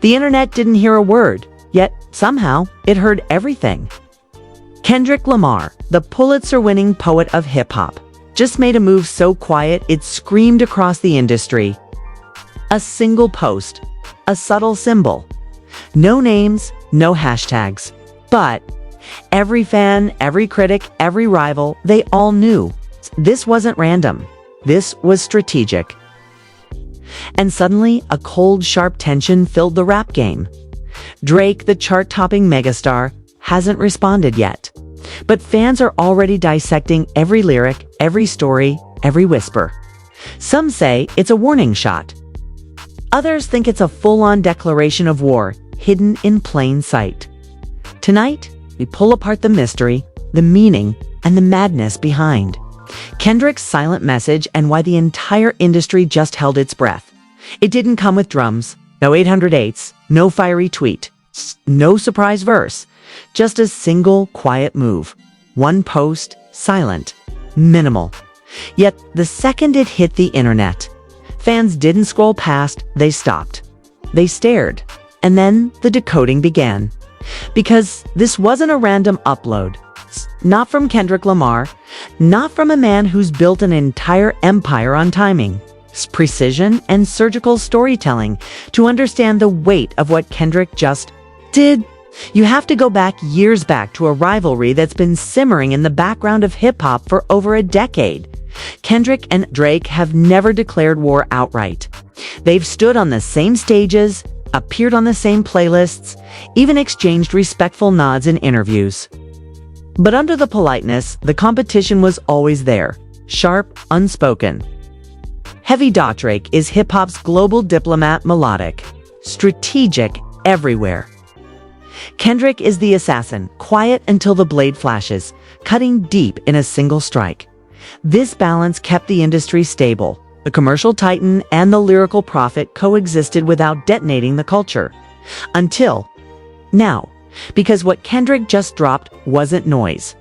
The internet didn't hear a word, yet somehow it heard everything. Kendrick Lamar, the Pulitzer-winning poet of hip-hop, just made a move so quiet it screamed across the industry. A single post, a subtle symbol. No names, no hashtags. But every fan, every critic, every rival, they all knew this wasn't random. This was strategic. And suddenly, a cold, sharp tension filled the rap game. Drake, the chart-topping megastar, hasn't responded yet. But fans are already dissecting every lyric, every story, every whisper. Some say it's a warning shot. Others think it's a full-on declaration of war, hidden in plain sight. Tonight, we pull apart the mystery, the meaning, and the madness behind Kendrick's silent message and why the entire industry just held its breath. It didn't come with drums, no 808s, no fiery tweet, no surprise verse, just a single quiet move. One post, silent, minimal. Yet the second it hit the internet, fans didn't scroll past, they stopped. They stared. And then the decoding began. Because this wasn't a random upload. Not from Kendrick Lamar, not from a man who's built an entire empire on timing, precision, and surgical storytelling to understand the weight of what Kendrick just did. You have to go years back to a rivalry that's been simmering in the background of hip-hop for over a decade. Kendrick and Drake have never declared war outright. They've stood on the same stages, appeared on the same playlists, even exchanged respectful nods in interviews. But under the politeness, the competition was always there, sharp, unspoken. Heavy Drake is hip-hop's global diplomat, melodic, strategic everywhere. Kendrick is the assassin, quiet until the blade flashes, cutting deep in a single strike. This balance kept the industry stable. The commercial titan and the lyrical prophet coexisted without detonating the culture. Until now, because what Kendrick just dropped wasn't noise.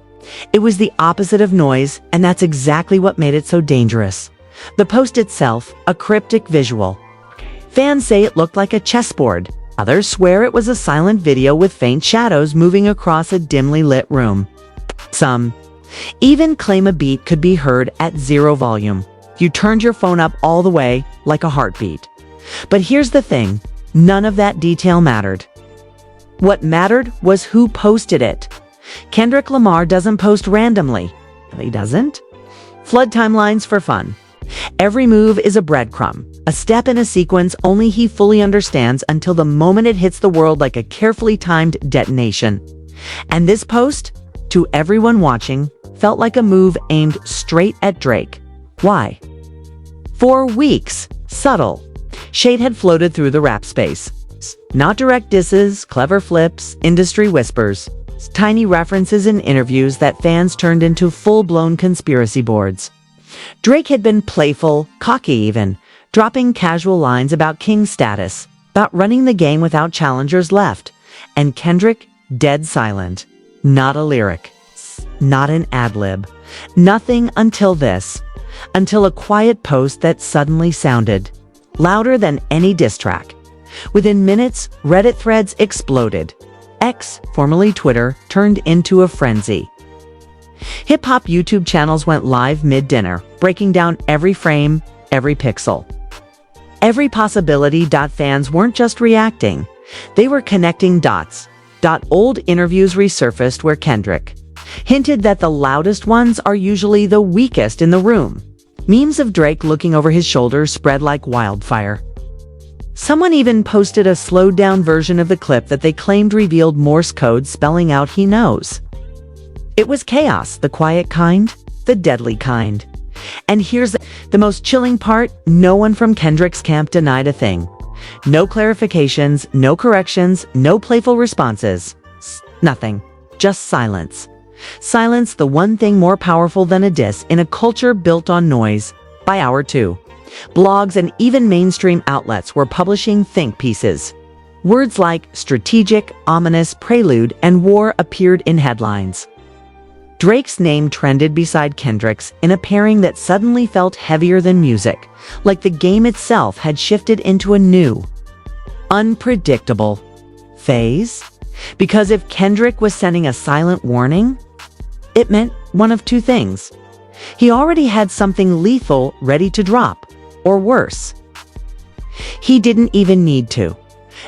It was the opposite of noise, and that's exactly what made it so dangerous. The post itself, a cryptic visual. Fans say it looked like a chessboard. Others swear it was a silent video with faint shadows moving across a dimly lit room. Some even claim a beat could be heard at 0 volume. You turned your phone up all the way, like a heartbeat. But here's the thing, none of that detail mattered. What mattered was who posted it. Kendrick Lamar doesn't post randomly. He doesn't. Flood timelines for fun. Every move is a breadcrumb, a step in a sequence only he fully understands until the moment it hits the world like a carefully timed detonation. And this post, to everyone watching, felt like a move aimed straight at Drake. Why? For weeks, subtle shade had floated through the rap space. Not direct disses, clever flips, industry whispers, tiny references in interviews that fans turned into full-blown conspiracy boards. Drake had been playful, cocky even, dropping casual lines about king status, about running the game without challengers left, and Kendrick, dead silent. Not a lyric, not an ad-lib, nothing until this. Until a quiet post that suddenly sounded louder than any diss track. Within minutes, Reddit threads exploded. X, formerly Twitter, turned into a frenzy. Hip-hop YouTube channels went live mid-dinner, breaking down every frame, every pixel. Every possibility. Fans weren't just reacting. They were connecting dots. Old interviews resurfaced where Kendrick hinted that the loudest ones are usually the weakest in the room. Memes of Drake looking over his shoulder spread like wildfire. Someone even posted a slowed-down version of the clip that they claimed revealed Morse code spelling out "he knows." It was chaos, the quiet kind, the deadly kind. And here's the most chilling part, no one from Kendrick's camp denied a thing. No clarifications, no corrections, no playful responses. Nothing. Just silence. Silence, the one thing more powerful than a diss in a culture built on noise. By hour 2, blogs and even mainstream outlets were publishing think pieces. Words like strategic, ominous, prelude, and war appeared in headlines. Drake's name trended beside Kendrick's in a pairing that suddenly felt heavier than music, like the game itself had shifted into a new, unpredictable phase. Because if Kendrick was sending a silent warning, it meant one of two things. He already had something lethal ready to drop, or worse. He didn't even need to.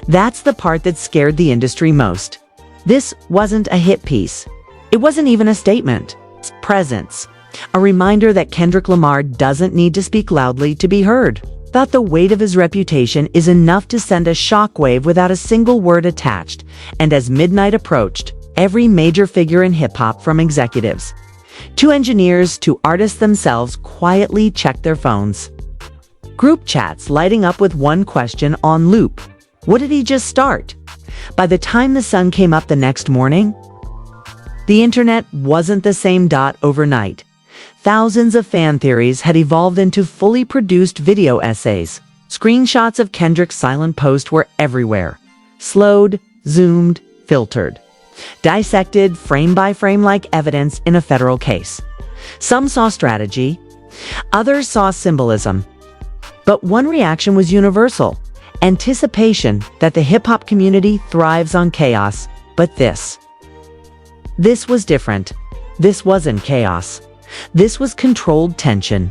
That's the part that scared the industry most. This wasn't a hit piece. It wasn't even a statement. It's presence. A reminder that Kendrick Lamar doesn't need to speak loudly to be heard. That the weight of his reputation is enough to send a shockwave without a single word attached. And as midnight approached, every major figure in hip-hop, from executives to engineers to artists themselves, quietly checked their phones. Group chats lighting up with one question on loop. What did he just start? By the time the sun came up the next morning, the internet wasn't the same dot overnight. Thousands of fan theories had evolved into fully produced video essays. Screenshots of Kendrick's silent post were everywhere. Slowed, zoomed, filtered. Dissected frame by frame like evidence in a federal case. Some saw strategy, others saw symbolism. But one reaction was universal: anticipation that the hip-hop community thrives on chaos. But this was different. This wasn't chaos. This was controlled tension.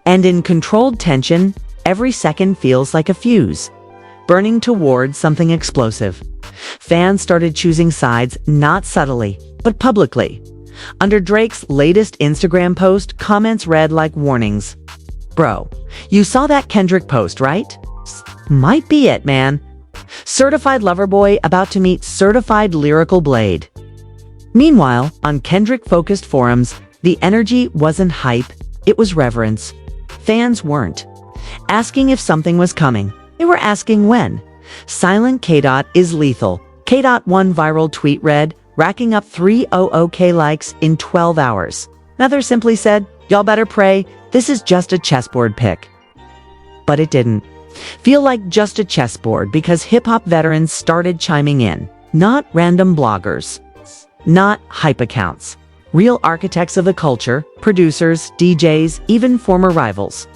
And in controlled tension, every second feels like a fuse, burning towards something explosive. Fans started choosing sides, not subtly, but publicly. Under Drake's latest Instagram post, comments read like warnings. Bro, you saw that Kendrick post, right? Might be it, man. Certified lover boy about to meet certified lyrical blade. Meanwhile, on Kendrick-focused forums, the energy wasn't hype, it was reverence. Fans weren't asking if something was coming. They were asking when. Silent K. is lethal. K. One viral tweet read, racking up 300K likes in 12 hours. Another simply said, y'all better pray, this is just a chessboard pick. But it didn't feel like just a chessboard, because hip-hop veterans started chiming in. Not random bloggers. Not hype accounts. Real architects of the culture, producers, DJs, even former rivals.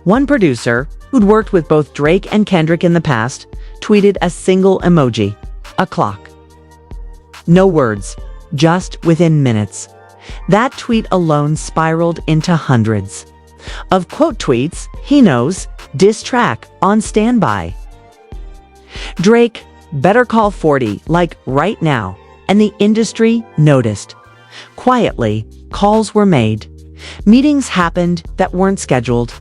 One producer, who'd worked with both Drake and Kendrick in the past, tweeted a single emoji: a clock. No words, just within minutes. That tweet alone spiraled into hundreds of quote tweets. He knows, diss track on standby. Drake, better call 40, like right now. And the industry noticed. Quietly, calls were made. Meetings happened that weren't scheduled.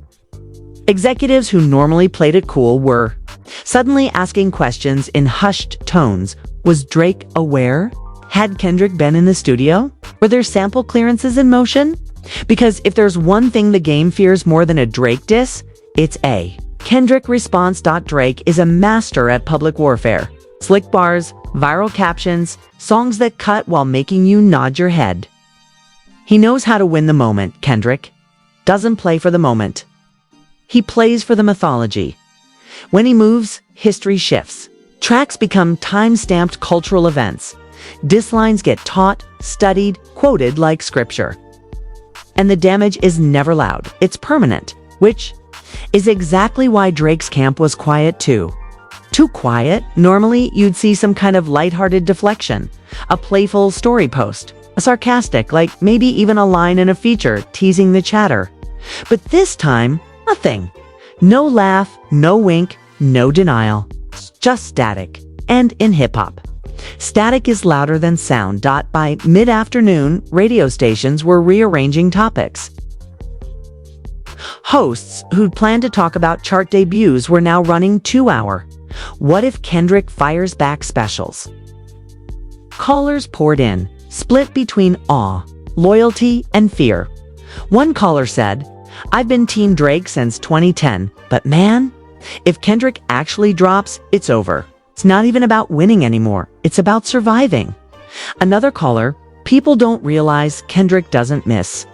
Executives who normally played it cool were suddenly asking questions in hushed tones. Was Drake aware? Had Kendrick been in the studio? Were there sample clearances in motion? Because if there's one thing the game fears more than a Drake diss, it's a Kendrick response. Drake is a master at public warfare. Slick bars, viral captions, songs that cut while making you nod your head. He knows how to win the moment. Kendrick doesn't play for the moment. He plays for the mythology. When he moves, history shifts. Tracks become time-stamped cultural events. Diss lines get taught, studied, quoted like scripture. And the damage is never loud. It's permanent, which is exactly why Drake's camp was quiet too. Too quiet? Normally, you'd see some kind of lighthearted deflection, a playful story post, a sarcastic, like maybe even a line in a feature teasing the chatter. But this time, nothing. No laugh, no wink, no denial. Just static. And in hip-hop, static is louder than sound. By mid-afternoon, radio stations were rearranging topics. Hosts who'd planned to talk about chart debuts were now running 2-hour "What if Kendrick fires back" specials. Callers poured in, split between awe, loyalty, and fear. One caller said, "I've been Team Drake since 2010, but man, if Kendrick actually drops, it's over. It's not even about winning anymore. It's about surviving." Another caller, "People don't realize Kendrick doesn't miss.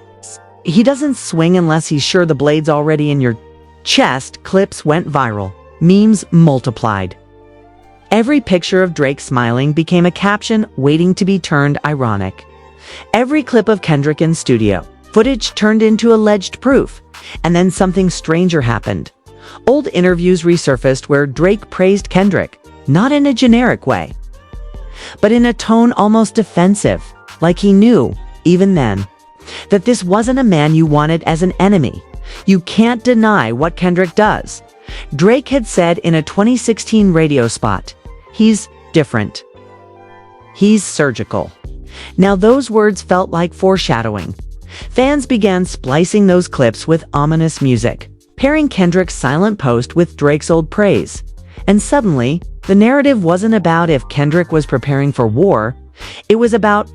He doesn't swing unless he's sure the blade's already in your chest." Clips went viral. Memes multiplied. Every picture of Drake smiling became a caption waiting to be turned ironic. Every clip of Kendrick in studio footage turned into alleged proof. And then something stranger happened. Old interviews resurfaced where Drake praised Kendrick, not in a generic way, but in a tone almost defensive, like he knew, even then, that this wasn't a man you wanted as an enemy. You can't deny what Kendrick does. Drake had said in a 2016 radio spot, "He's different. He's surgical." Now those words felt like foreshadowing. Fans began splicing those clips with ominous music, pairing Kendrick's silent post with Drake's old praise. And suddenly, the narrative wasn't about if Kendrick was preparing for war. It was about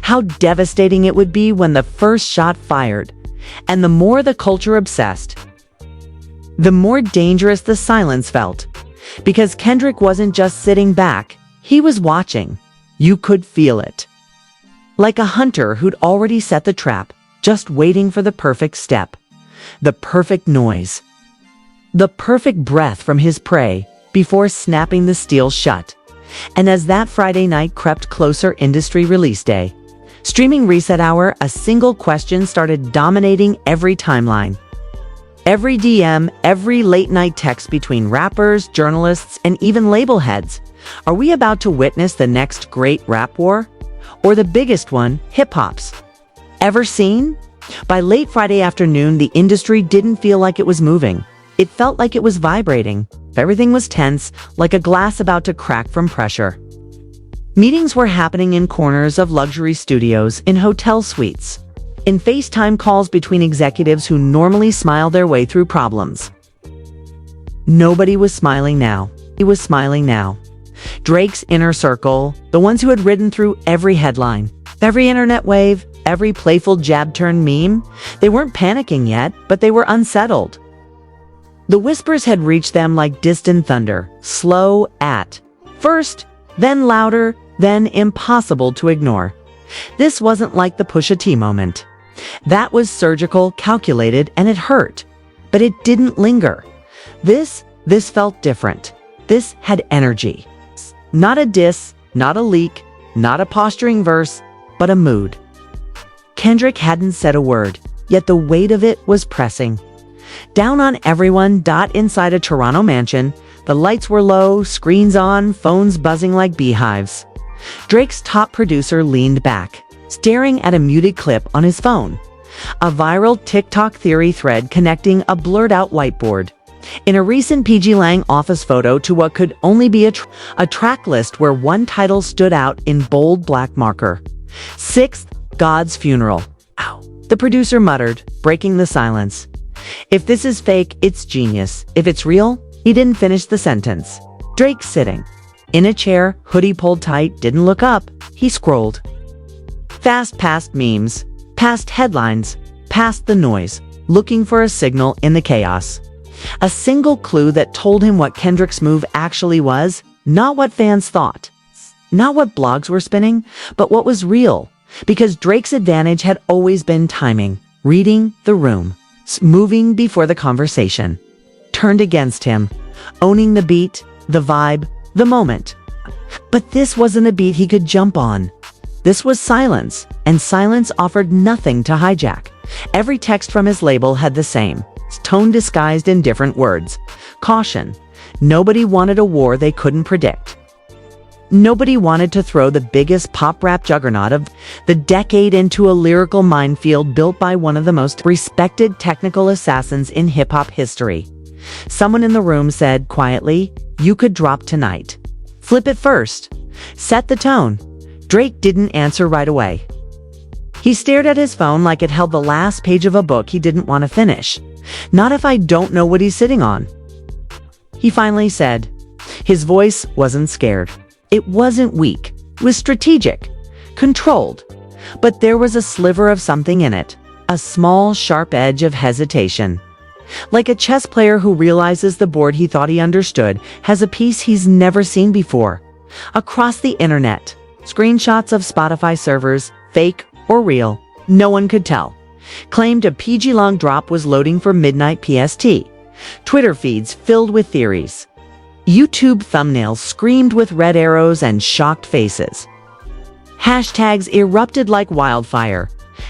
how devastating it would be when the first shot fired. And the more the culture obsessed, the more dangerous the silence felt. Because Kendrick wasn't just sitting back, he was watching. You could feel it. Like a hunter who'd already set the trap, just waiting for the perfect step, the perfect noise, the perfect breath from his prey before snapping the steel shut. And as that Friday night crept closer, industry release day, streaming reset hour, a single question started dominating every timeline. Every DM, every late-night text between rappers, journalists, and even label heads. Are we about to witness the next great rap war? Or the biggest one, hip-hop's ever seen? By late Friday afternoon, the industry didn't feel like it was moving. It felt like it was vibrating. Everything was tense, like a glass about to crack from pressure. Meetings were happening in corners of luxury studios, in hotel suites, in FaceTime calls between executives who normally smile their way through problems. Nobody was smiling now. He was smiling now. Drake's inner circle, the ones who had ridden through every headline, every internet wave, every playful jab-turn meme, they weren't panicking yet, but they were unsettled. The whispers had reached them like distant thunder, slow at first, then louder, then impossible to ignore. This wasn't like the Pusha T moment. That was surgical, calculated, and it hurt. But it didn't linger. This felt different. This had energy. Not a diss, not a leak, not a posturing verse, but a mood. Kendrick hadn't said a word, yet the weight of it was pressing. Down on everyone. Inside a Toronto mansion, the lights were low, screens on, phones buzzing like beehives. Drake's top producer leaned back, staring at a muted clip on his phone. A viral TikTok theory thread connecting a blurred-out whiteboard. In a recent PG Lang office photo to what could only be a track list where one title stood out in bold black marker. 6th, God's Funeral. Ow. The producer muttered, breaking the silence. If this is fake, it's genius. If it's real, he didn't finish the sentence. Drake sitting in a chair, hoodie pulled tight, didn't look up. He scrolled fast past memes, past headlines, past the noise, looking for a signal in the chaos. A single clue that told him what Kendrick's move actually was, not what fans thought, not what blogs were spinning, but what was real. Because Drake's advantage had always been timing, reading the room, moving before the conversation turned against him, owning the beat, the vibe, the moment. But this wasn't a beat he could jump on. This was silence, and silence offered nothing to hijack. Every text from his label had the same tone disguised in different words. Caution. Nobody wanted a war they couldn't predict. Nobody wanted to throw the biggest pop rap juggernaut of the decade into a lyrical minefield built by one of the most respected technical assassins in hip-hop history. Someone in the room said quietly, "You could drop tonight. Flip it first. Set the tone." Drake didn't answer right away. He stared at his phone like it held the last page of a book he didn't want to finish. "Not if I don't know what he's sitting on." He finally said. His voice wasn't scared. It wasn't weak. It was strategic, controlled. But there was a sliver of something in it, a small, sharp edge of hesitation. Like a chess player who realizes the board he thought he understood has a piece he's never seen before. Across the internet, screenshots of Spotify servers, fake or real, no one could tell, claimed a PG Long drop was loading for midnight PST. Twitter feeds filled with theories. YouTube thumbnails screamed with red arrows and shocked faces. Hashtags erupted like wildfire.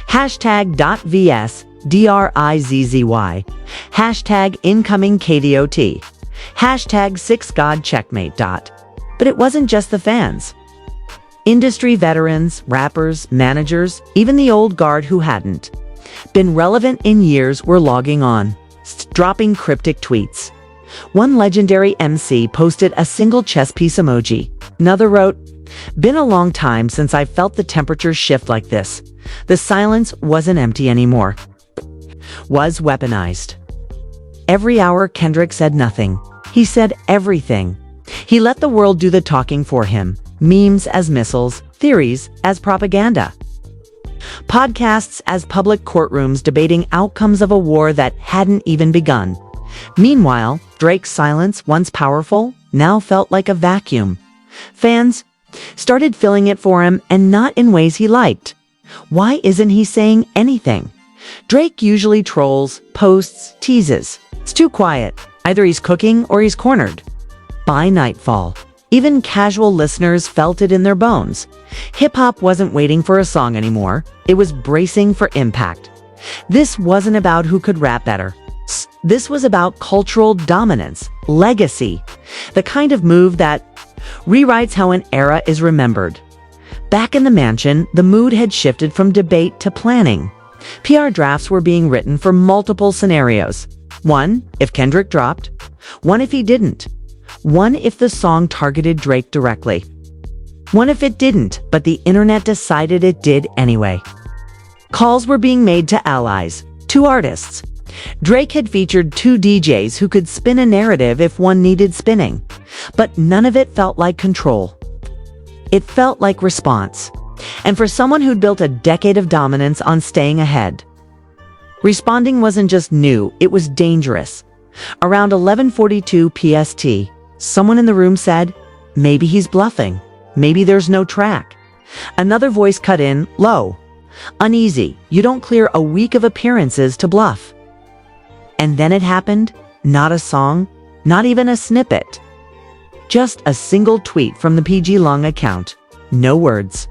Hashtag .vs, DRIZZY, hashtag incoming KDOT, hashtag 6God checkmate. But it wasn't just the fans. Industry veterans, rappers, managers, even the old guard who hadn't been relevant in years were logging on, dropping cryptic tweets. One legendary MC posted a single chess piece emoji. Another wrote, "Been a long time since I felt the temperature shift like this." The silence wasn't empty anymore. Was weaponized. Every hour Kendrick said nothing. He said everything. He let the world do the talking for him. Memes as missiles, theories as propaganda. Podcasts as public courtrooms debating outcomes of a war that hadn't even begun. Meanwhile, Drake's silence, once powerful, now felt like a vacuum. Fans started filling it for him, and not in ways he liked. Why isn't he saying anything? Drake usually trolls, posts, teases. It's too quiet. Either he's cooking or he's cornered. By nightfall, even casual listeners felt it in their bones. Hip-hop wasn't waiting for a song anymore. It was bracing for impact. This wasn't about who could rap better. This was about cultural dominance, legacy, the kind of move that rewrites how an era is remembered. Back in the mansion, the mood had shifted from debate to planning. PR drafts were being written for multiple scenarios. One, if Kendrick dropped. One, if he didn't. One, if the song targeted Drake directly. One, if it didn't, but the internet decided it did anyway. Calls were being made to allies, to artists. Drake had featured 2 DJs who could spin a narrative if one needed spinning. But none of it felt like control. It felt like response. And for someone who'd built a decade of dominance on staying ahead. Responding wasn't just new, it was dangerous. Around 11:42 PST, someone in the room said, "Maybe he's bluffing. Maybe there's no track." Another voice cut in, low. "Uneasy, you don't clear a week of appearances to bluff." And then it happened. Not a song, not even a snippet. Just a single tweet from the PG Long account. No words,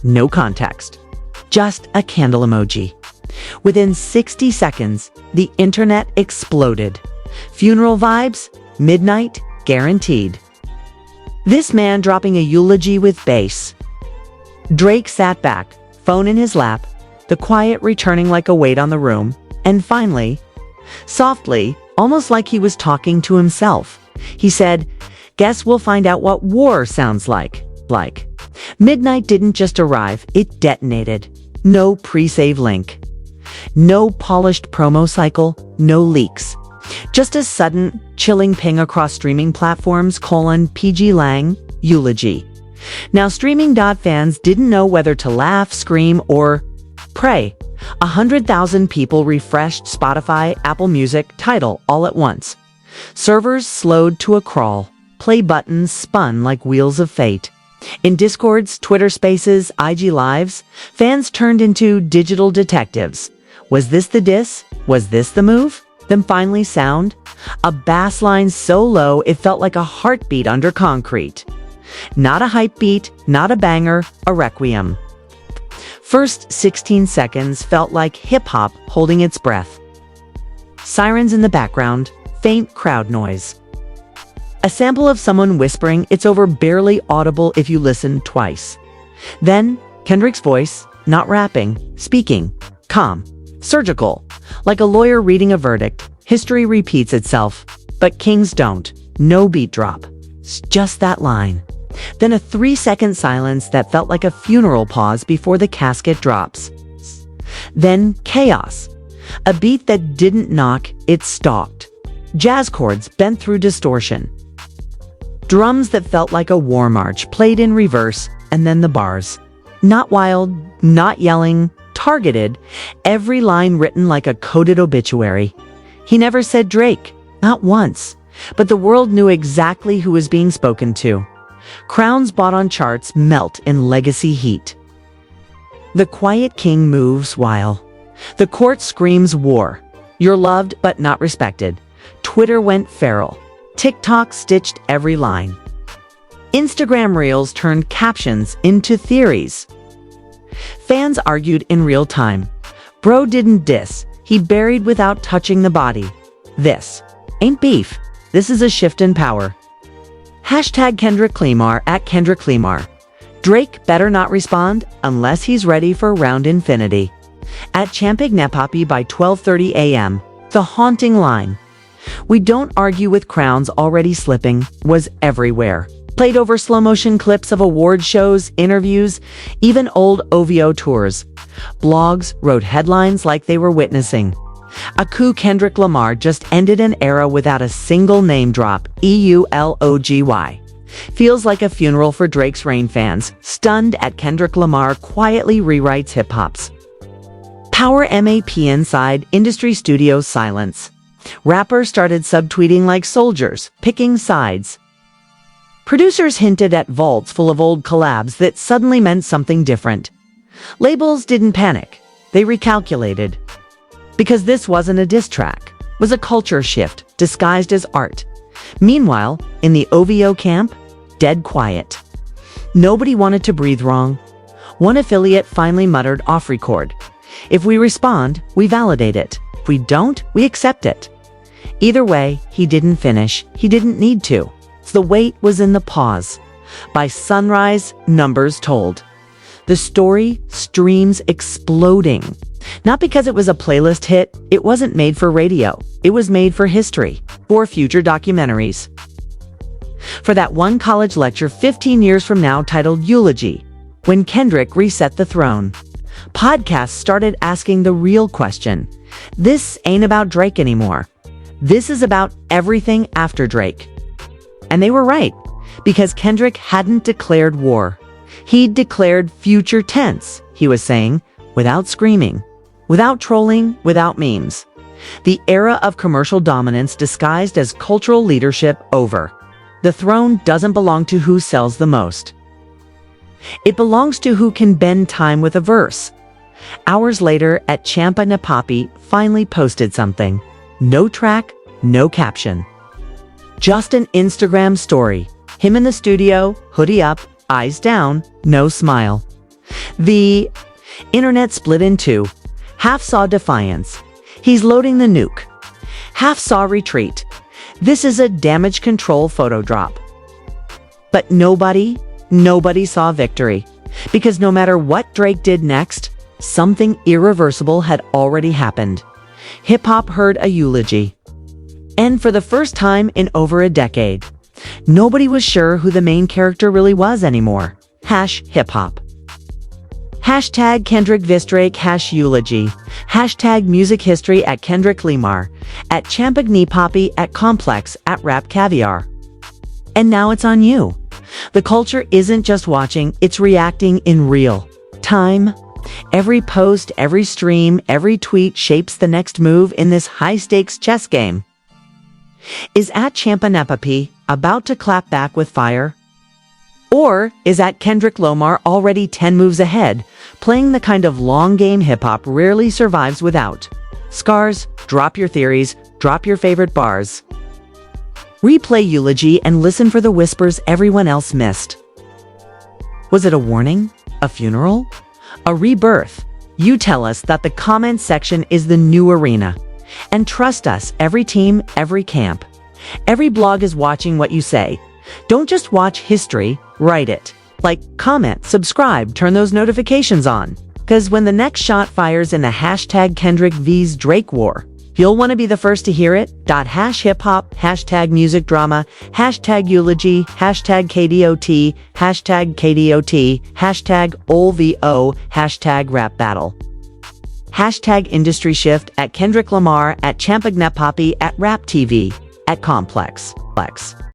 no context. Just a candle emoji. Within 60 seconds, the internet exploded. Funeral vibes, midnight, guaranteed. This man dropping a eulogy with bass. Drake sat back, phone in his lap, the quiet returning like a weight on the room, and finally, softly, almost like he was talking to himself, he said, "Guess we'll find out what war sounds like." Midnight didn't just arrive, it detonated. No pre-save link. No polished promo cycle, no leaks. Just a sudden, chilling ping across streaming platforms, PG Lang, eulogy. Now streaming.fans didn't know whether to laugh, scream, or pray. 100,000 people refreshed Spotify, Apple Music, Tidal all at once. Servers slowed to a crawl. Play buttons spun like wheels of fate. In Discords, Twitter Spaces, IG Lives, fans turned into digital detectives. Was this the diss? Was this the move? Then finally sound? A bass line so low it felt like a heartbeat under concrete. Not a hype beat, not a banger, a requiem. First 16 seconds felt like hip-hop holding its breath. Sirens in the background, faint crowd noise. A sample of someone whispering, "It's over," barely audible if you listen twice. Then, Kendrick's voice, not rapping, speaking, calm, surgical, like a lawyer reading a verdict. History repeats itself, but kings don't. No beat drop. Just that line. Then a 3-second silence that felt like a funeral pause before the casket drops. Then chaos. A beat that didn't knock, it stalked. Jazz chords bent through distortion. Drums that felt like a war march played in reverse, and then the bars. Not wild, not yelling, targeted, every line written like a coded obituary. He never said Drake, not once, but the world knew exactly who was being spoken to. Crowns bought on charts melt in legacy heat. The quiet king moves while the court screams war. You're loved but not respected. Twitter went feral. TikTok stitched every line. Instagram Reels turned captions into theories. Fans argued in real time. Bro didn't diss, he buried without touching the body. This ain't beef. This is a shift in power. Hashtag Kendrick Lamar at Kendrick Lamar. Drake better not respond unless he's ready for round infinity. At Champignepoppy by 12:30 a.m., the haunting line, "We don't argue with crowns already slipping," was everywhere. Played over slow-motion clips of award shows, interviews, even old OVO tours. Blogs wrote headlines like they were witnessing a coup. Kendrick Lamar just ended an era without a single name drop. EULOGY. Feels like a funeral for Drake's Rain fans, stunned at Kendrick Lamar quietly rewrites hip-hop's power. MAP inside industry studios silence. Rappers started subtweeting like soldiers, picking sides. Producers hinted at vaults full of old collabs that suddenly meant something different. Labels didn't panic. They recalculated. Because this wasn't a diss track. It was a culture shift disguised as art. Meanwhile, in the OVO camp, dead quiet. Nobody wanted to breathe wrong. One affiliate finally muttered off record, "If we respond, we validate it. If we don't, we accept it." Either way, he didn't finish. He didn't need to. The weight was in the pause. By sunrise, numbers told. The story, streams exploding. Not because it was a playlist hit. It wasn't made for radio. It was made for history, for future documentaries. For that one college lecture 15 years from now titled Eulogy, when Kendrick reset the throne, podcasts started asking the real question. This ain't about Drake anymore. This is about everything after Drake. And they were right, because Kendrick hadn't declared war. He'd declared future tense, he was saying, without screaming, without trolling, without memes. The era of commercial dominance disguised as cultural leadership over. The throne doesn't belong to who sells the most. It belongs to who can bend time with a verse. Hours later, at Champignepoppy finally posted something. No track, no caption. Just an Instagram story. Him in the studio, hoodie up, eyes down, no smile. The internet split in two. Half saw defiance. He's loading the nuke. Half saw retreat. This is a damage control photo drop. But nobody saw victory. Because no matter what Drake did next, something irreversible had already happened. Hip-hop heard a eulogy. And for the first time in over a decade, nobody was sure who the main character really was anymore. #hip-hop. Hashtag Kendrick vs Drake #eulogy. Hashtag music history at Kendrick Lamar. At Champignepoppy at Complex at Rap Caviar. And now it's on you. The culture isn't just watching, it's reacting in real time. Every post, every stream, every tweet shapes the next move in this high-stakes chess game. Is at Champignepoppy about to clap back with fire? Or is at Kendrick Lamar already 10 moves ahead, playing the kind of long game hip-hop rarely survives without? Scars, drop your theories, drop your favorite bars. Replay Eulogy and listen for the whispers everyone else missed. Was it a warning? A funeral? A rebirth? You tell us that the comment section is the new arena. And trust us, every team, every camp, every blog is watching what you say. Don't just watch history, write it. Like, comment, subscribe, turn those notifications on. Because when the next shot fires in the hashtag Kendrick vs Drake war, you'll want to be the first to hear it. #hip-hop, hashtag music drama, hashtag eulogy, hashtag KDOT, hashtag KDOT, hashtag OLVO, hashtag rap battle. Hashtag industry shift at Kendrick Lamar, at Champignepoppy, at Rap TV, at Complex.